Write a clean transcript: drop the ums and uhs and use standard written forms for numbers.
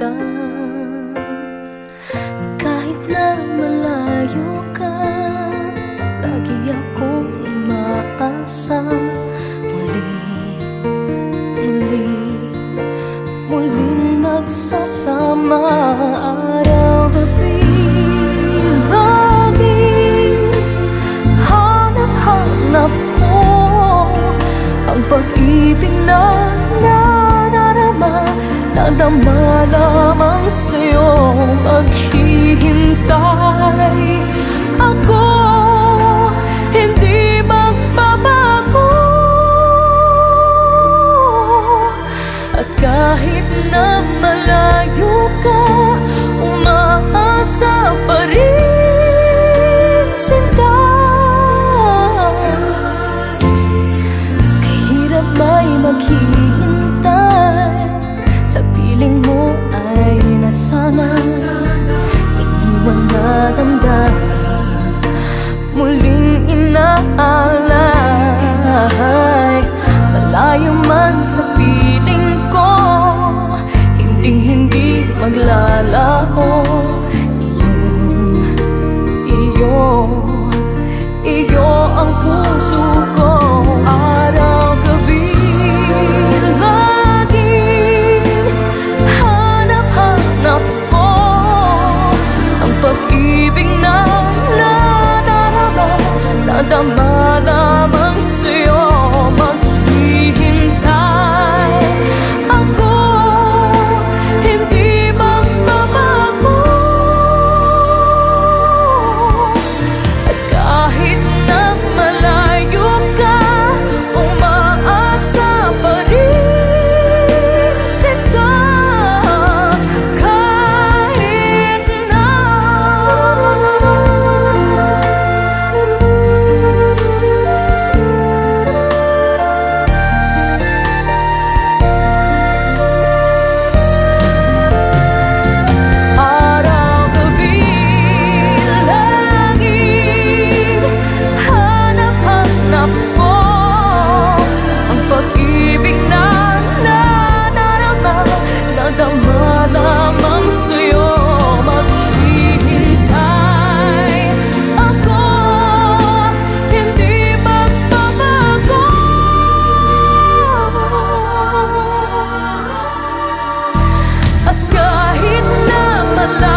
pakiramdam. Kahit na malayo ka, lagi akong umaasa. Muling magsasama araw-gabi. Laging hanap-hanap ko ang pag-ibig na nadarama. Nadama lamang sa'yo maghihintay. Ako hindi magbabago, at kahit na malayo ka, umaasa pa rin sinta. Kahirap may maghihintay, sa piling mo ay nasana. Iniwan na damdamin, muling inaalay. Malayo man sa piling ko, hinding-hindi maglalaho. Iyo ang puso ko. Araw-gabi laging hanap-hanap ko ang pag-ibig na nadarama. Nadama lamang sa'yo maghihintay. Ako hindi magbabago, at kahit na malayo ka, umaasa pa rin sinta. Kahit na araw-gabi laging hanap-hanap ko ang pag-ibig na nadarama. Nadama lamang sa'yo maghihintay. Ako hindi magbabago, at kahit na malayo